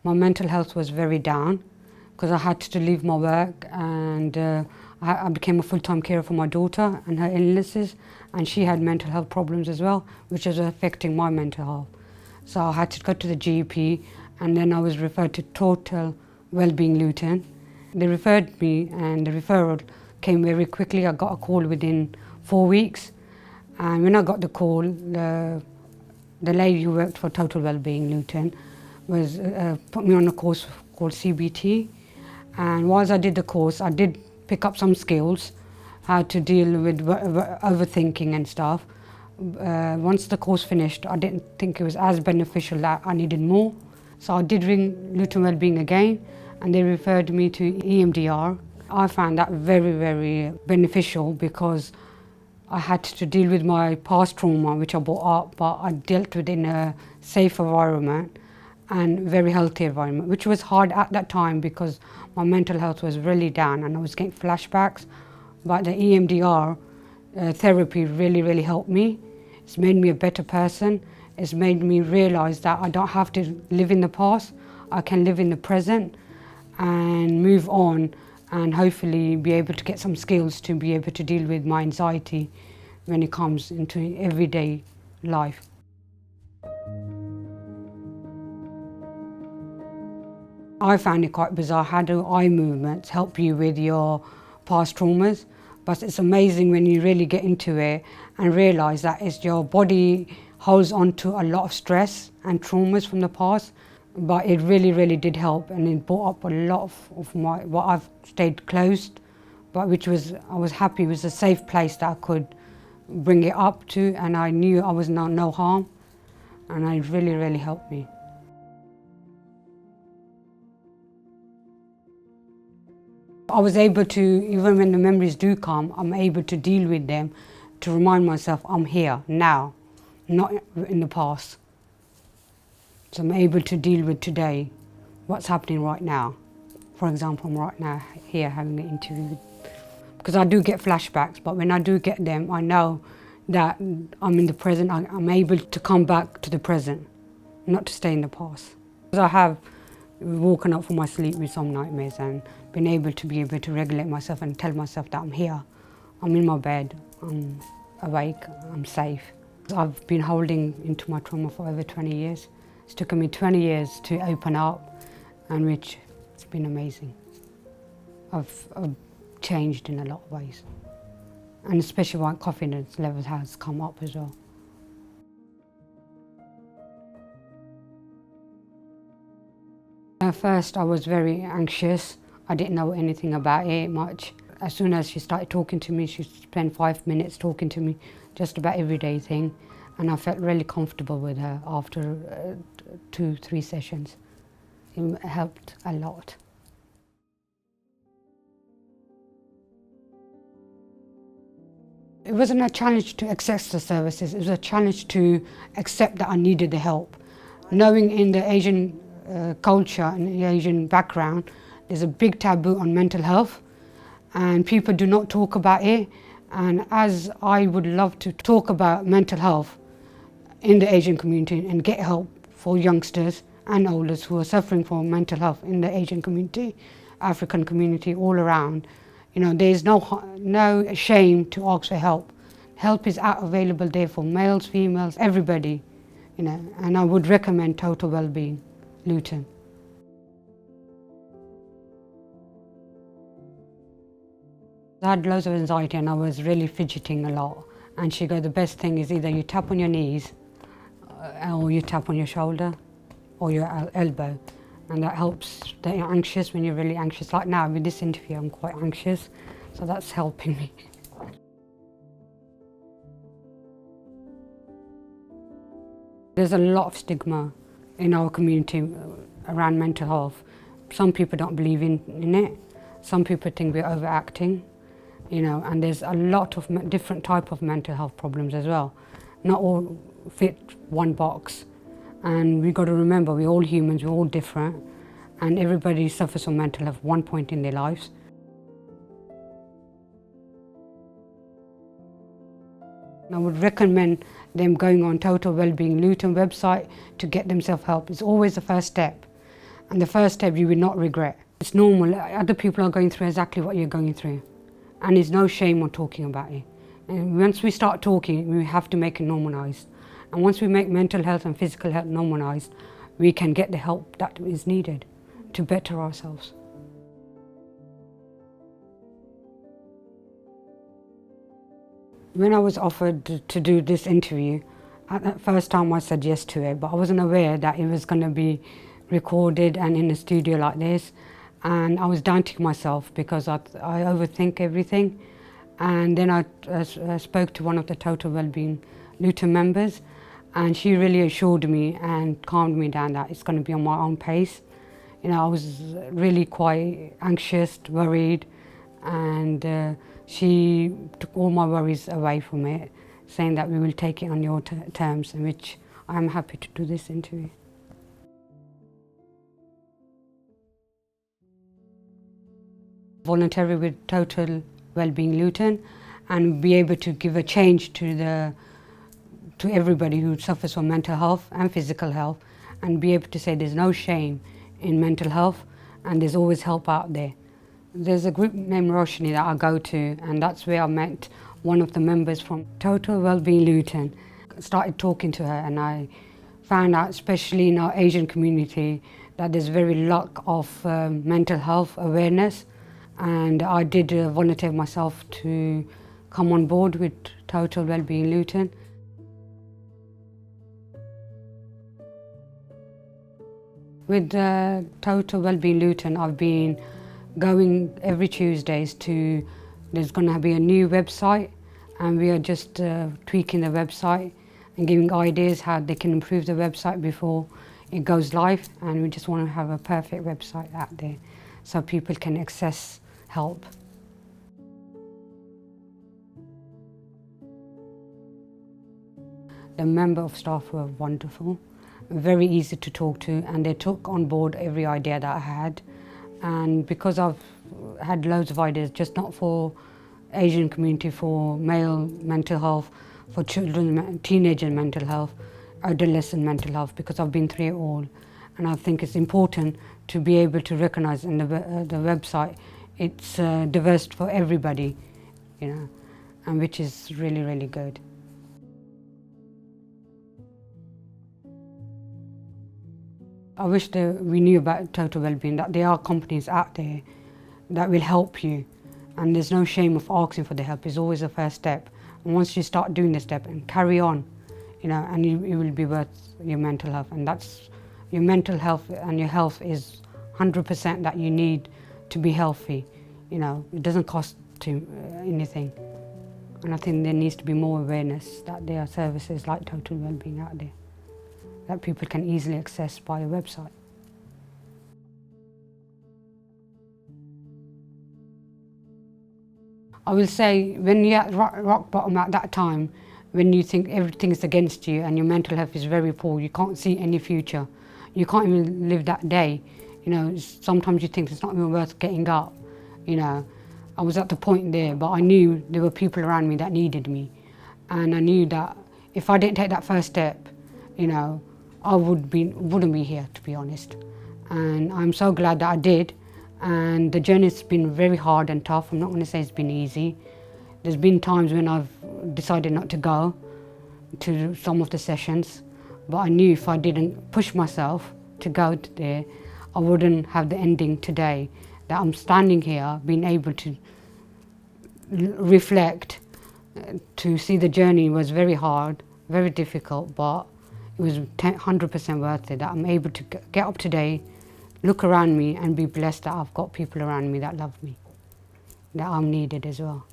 my mental health was very down because I had to leave my work, and I became a full-time carer for my daughter and her illnesses, and she had mental health problems as well, which was affecting my mental health. So I had to go to the GP, and then I was referred to Total Wellbeing Luton. They referred me, and the referral came very quickly. I got a call within 4 weeks, and when I got the call, the lady who worked for Total Wellbeing Luton was put me on a course called CBT, and whilst I did the course, I did pick up some skills, how to deal with overthinking and stuff. Once the course finished, I didn't think it was as beneficial, that I needed more. So I did ring Luton Wellbeing again, and they referred me to EMDR. I found that very, very beneficial because I had to deal with my past trauma, which I brought up, but I dealt with it in a safe environment and very healthy environment, which was hard at that time because my mental health was really down and I was getting flashbacks. But the EMDR therapy really, really helped me. It's made me a better person. It's made me realise that I don't have to live in the past. I can live in the present and move on, and hopefully be able to get some skills to be able to deal with my anxiety when it comes into everyday life. I found it quite bizarre how do eye movements help you with your past traumas, but it's amazing when you really get into it and realise that it's your body holds on to a lot of stress and traumas from the past, but it really, really did help, and it brought up a lot of my, what I've stayed closed, but which was, I was happy it was a safe place that I could bring it up to, and I knew I was no harm, and it really, really helped me. I was able to, even when the memories do come, I'm able to deal with them, to remind myself I'm here now, not in the past. So I'm able to deal with today, what's happening right now. For example, I'm right now here having an interview, because I do get flashbacks, but when I do get them, I know that I'm in the present, I'm able to come back to the present, not to stay in the past. I have woken up from my sleep with some nightmares and been able to regulate myself and tell myself that I'm here, I'm in my bed, I'm awake, I'm safe. I've been holding into my trauma for over 20 years. It's taken me 20 years to open up, and which it's been amazing. I've changed in a lot of ways, and especially my confidence level has come up as well. At first I was very anxious. I didn't know anything about it much. As soon as she started talking to me, she spent 5 minutes talking to me, just about everyday thing, and I felt really comfortable with her after 2-3 sessions. It helped a lot. It wasn't a challenge to access the services, it was a challenge to accept that I needed the help. Knowing in the Asian culture and the Asian background, there's a big taboo on mental health, and people do not talk about it. And as I would love to talk about mental health in the Asian community and get help for youngsters and elders who are suffering from mental health in the Asian community, African community, all around, you know, there's no shame to ask for help. Help is available there for males, females, everybody, you know, and I would recommend Total Wellbeing Luton. I had loads of anxiety and I was really fidgeting a lot, and she goes, the best thing is either you tap on your knees or you tap on your shoulder or your elbow, and that helps that you're anxious when you're really anxious. Like now with this interview I'm quite anxious, so that's helping me. There's a lot of stigma in our community around mental health. Some people don't believe in it, some people think we're overacting, you know, and there's a lot of different type of mental health problems as well. Not all fit one box, and we've got to remember we're all humans, we're all different, and everybody suffers from mental health at one point in their lives. I would recommend them going on Total Wellbeing Luton website to get themselves help. It's always the first step. And the first step you will not regret. It's normal, other people are going through exactly what you're going through. And there's no shame on talking about it. And once we start talking, we have to make it normalised. And once we make mental health and physical health normalised, we can get the help that is needed to better ourselves. When I was offered to do this interview, at that first time I said yes to it, but I wasn't aware that it was going to be recorded and in a studio like this. And I was doubting myself because I overthink everything. And then I spoke to one of the Total Wellbeing Luton members, and she really assured me and calmed me down that it's going to be on my own pace. You know, I was really quite anxious, worried, and she took all my worries away from it, saying that we will take it on your terms, in which I'm happy to do this interview. Volunteer with Total Wellbeing Luton and be able to give a change to everybody who suffers from mental health and physical health, and be able to say there's no shame in mental health and there's always help out there. There's a group named Roshni that I go to, and that's where I met one of the members from Total Wellbeing Luton. Started talking to her, and I found out, especially in our Asian community, that there's very lack of mental health awareness. And I did volunteer myself to come on board with Total Wellbeing Luton. With Total Wellbeing Luton, I've been going every Tuesdays to, there's going to be a new website, and we are just tweaking the website and giving ideas how they can improve the website before it goes live. And we just want to have a perfect website out there so people can access help. The member of staff were wonderful, very easy to talk to, and they took on board every idea that I had. And because I've had loads of ideas, just not for Asian community, for male mental health, for children, teenager mental health, adolescent mental health, because I've been through it all. And I think it's important to be able to recognise in the website it's diverse for everybody, you know, and which is really, really good. I wish that we knew about Total Wellbeing, that there are companies out there that will help you, and there's no shame of asking for the help. It's always the first step, and once you start doing the step and carry on, you know, and it will be worth your mental health. And that's, your mental health and your health is 100% that you need to be healthy. You know, it doesn't cost anything. And I think there needs to be more awareness that there are services like Total Wellbeing out there that people can easily access by a website. I will say, when you're at rock bottom at that time, when you think everything is against you and your mental health is very poor, you can't see any future, you can't even live that day. You know, sometimes you think it's not even worth getting up. You know, I was at the point there, but I knew there were people around me that needed me. And I knew that if I didn't take that first step, you know, I wouldn't be here, to be honest. And I'm so glad that I did. And the journey's been very hard and tough. I'm not going to say it's been easy. There's been times when I've decided not to go to some of the sessions, but I knew if I didn't push myself to go there, I wouldn't have the ending today. That I'm standing here, being able to reflect, to see the journey was very hard, very difficult, but it was 100% worth it. That I'm able to get up today, look around me and be blessed that I've got people around me that love me, that I'm needed as well.